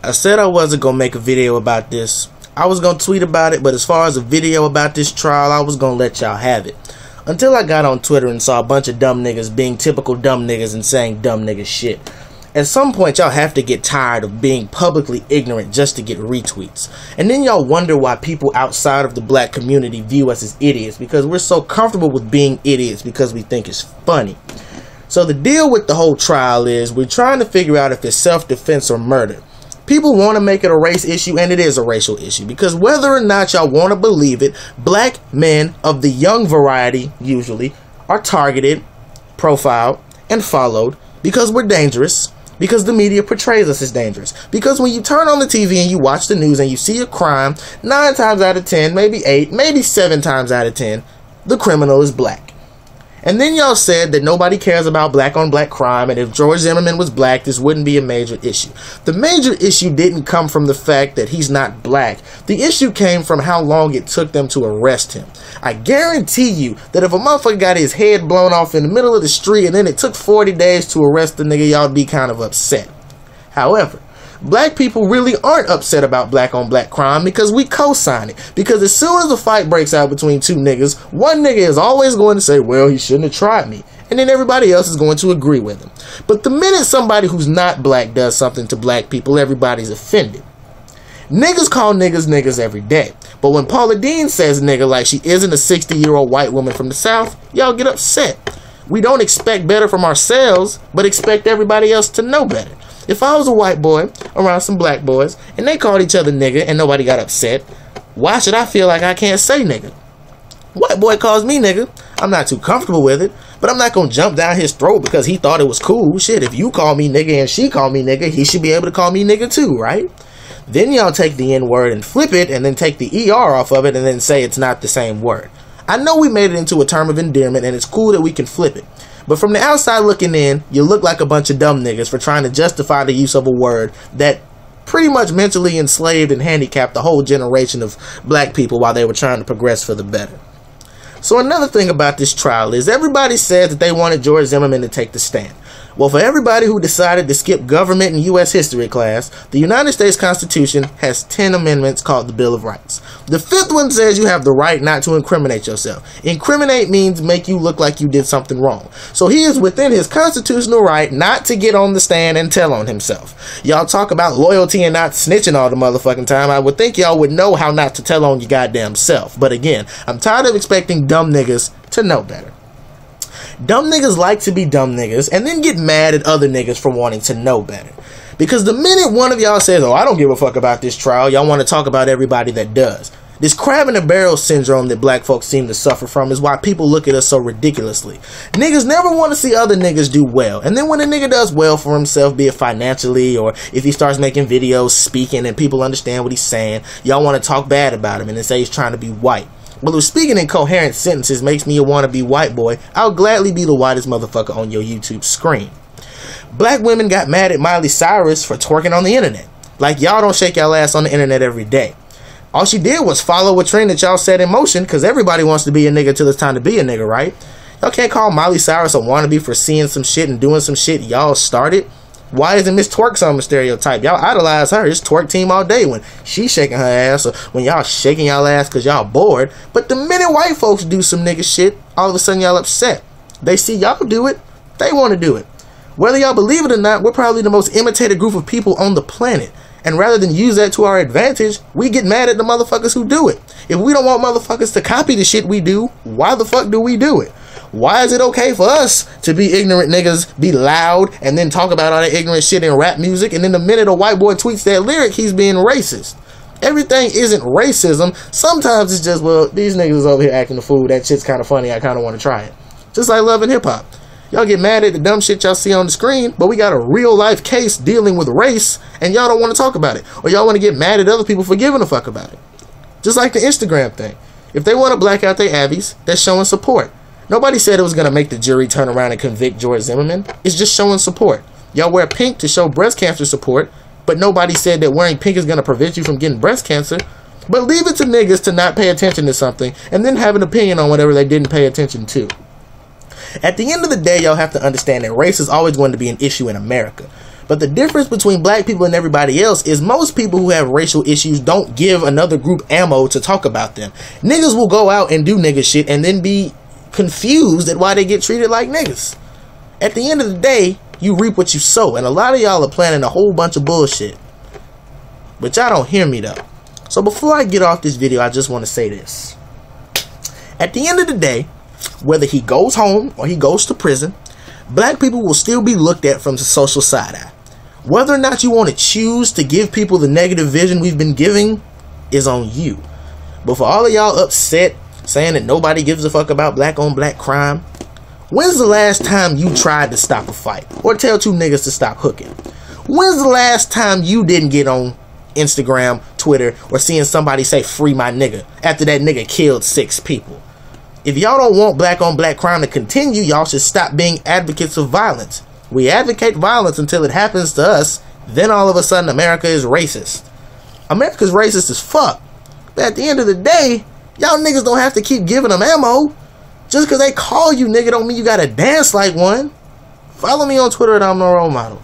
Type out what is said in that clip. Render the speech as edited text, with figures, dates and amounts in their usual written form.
I said I wasn't gonna make a video about this. I was gonna tweet about it, but as far as a video about this trial, I was gonna let y'all have it. Until I got on Twitter and saw a bunch of dumb niggas being typical dumb niggas and saying dumb nigga shit. At some point, y'all have to get tired of being publicly ignorant just to get retweets. And then y'all wonder why people outside of the black community view us as idiots, because we're so comfortable with being idiots because we think it's funny. So the deal with the whole trial is we're trying to figure out if it's self-defense or murder. People want to make it a race issue, and it is a racial issue, because whether or not y'all want to believe it, black men of the young variety, usually, are targeted, profiled, and followed because we're dangerous, because the media portrays us as dangerous. Because when you turn on the TV and you watch the news and you see a crime, 9 times out of 10, maybe 8, maybe 7 times out of 10, the criminal is black. And then y'all said that nobody cares about black on black crime, and if George Zimmerman was black, this wouldn't be a major issue. The major issue didn't come from the fact that he's not black. The issue came from how long it took them to arrest him. I guarantee you that if a motherfucker got his head blown off in the middle of the street and then it took 40 days to arrest the nigga, y'all'd be kind of upset. However, black people really aren't upset about black on black crime because we co-sign it. Because as soon as a fight breaks out between two niggas, one nigga is always going to say, well, he shouldn't have tried me. And then everybody else is going to agree with him. But the minute somebody who's not black does something to black people, everybody's offended. Niggas call niggas niggas every day. But when Paula Deen says nigga like she isn't a 60-year-old white woman from the South, y'all get upset. We don't expect better from ourselves, but expect everybody else to know better. If I was a white boy around some black boys and they called each other nigga and nobody got upset, why should I feel like I can't say nigga? White boy calls me nigga. I'm not too comfortable with it, but I'm not going to jump down his throat because he thought it was cool. Shit, if you call me nigga and she call me nigga, he should be able to call me nigga too, right? Then y'all take the N word and flip it and then take the ER off of it and then say it's not the same word. I know we made it into a term of endearment and it's cool that we can flip it. But from the outside looking in, you look like a bunch of dumb niggas for trying to justify the use of a word that pretty much mentally enslaved and handicapped a whole generation of black people while they were trying to progress for the better. So another thing about this trial is everybody said that they wanted George Zimmerman to take the stand. Well, for everybody who decided to skip government and U.S. history class, the United States Constitution has 10 amendments called the Bill of Rights. The 5th one says you have the right not to incriminate yourself. Incriminate means make you look like you did something wrong. So he is within his constitutional right not to get on the stand and tell on himself. Y'all talk about loyalty and not snitching all the motherfucking time. I would think y'all would know how not to tell on your goddamn self. But again, I'm tired of expecting dumb niggas to know better. Dumb niggas like to be dumb niggas and then get mad at other niggas for wanting to know better. Because the minute one of y'all says, oh, I don't give a fuck about this trial, y'all want to talk about everybody that does. This crab in a barrel syndrome that black folks seem to suffer from is why people look at us so ridiculously. Niggas never want to see other niggas do well. And then when a nigga does well for himself, be it financially or if he starts making videos, speaking, and people understand what he's saying, y'all want to talk bad about him and then say he's trying to be white. Well, if speaking in coherent sentences makes me a wannabe white boy, I'll gladly be the whitest motherfucker on your YouTube screen. Black women got mad at Miley Cyrus for twerking on the internet. Like y'all don't shake y'all ass on the internet every day. All she did was follow a trend that y'all set in motion because everybody wants to be a nigga till it's time to be a nigga, right? Y'all can't call Miley Cyrus a wannabe for seeing some shit and doing some shit y'all started. Why isn't Miss Twerk some stereotype? Y'all idolize her. It's twerk team all day when she's shaking her ass or when y'all shaking y'all ass because y'all bored. But the minute white folks do some nigga shit, all of a sudden y'all upset. They see y'all do it. They want to do it. Whether y'all believe it or not, we're probably the most imitated group of people on the planet. And rather than use that to our advantage, we get mad at the motherfuckers who do it. If we don't want motherfuckers to copy the shit we do, why the fuck do we do it? Why is it okay for us to be ignorant niggas, be loud, and then talk about all that ignorant shit in rap music, and then the minute a white boy tweets that lyric, he's being racist? Everything isn't racism. Sometimes it's just, well, these niggas is over here acting the fool. That shit's kind of funny. I kind of want to try it. Just like Love and Hip Hop. Y'all get mad at the dumb shit y'all see on the screen, but we got a real life case dealing with race, and y'all don't want to talk about it. Or y'all want to get mad at other people for giving a fuck about it. Just like the Instagram thing. If they want to black out their Abbies, they're showing support. Nobody said it was going to make the jury turn around and convict George Zimmerman. It's just showing support. Y'all wear pink to show breast cancer support, but nobody said that wearing pink is going to prevent you from getting breast cancer. But leave it to niggas to not pay attention to something and then have an opinion on whatever they didn't pay attention to. At the end of the day, y'all have to understand that race is always going to be an issue in America. But the difference between black people and everybody else is most people who have racial issues don't give another group ammo to talk about them. Niggas will go out and do nigga shit and then be confused at why they get treated like niggas. At the end of the day, you reap what you sow, and a lot of y'all are planning a whole bunch of bullshit. But y'all don't hear me though. So before I get off this video, I just want to say this. At the end of the day, whether he goes home or he goes to prison, black people will still be looked at from the social side eye. Whether or not you want to choose to give people the negative vision we've been giving is on you. But for all of y'all upset saying that nobody gives a fuck about black on black crime, when's the last time you tried to stop a fight or tell two niggas to stop hooking? When's the last time you didn't get on Instagram, Twitter, or seeing somebody say free my nigga after that nigga killed 6 people? If y'all don't want black on black crime to continue, y'all should stop being advocates of violence. We advocate violence until it happens to us, then all of a sudden America is racist. America's racist as fuck. But at the end of the day, y'all niggas don't have to keep giving them ammo. Just because they call you nigga don't mean you gotta dance like one. Follow me on Twitter at I'm No Role Model.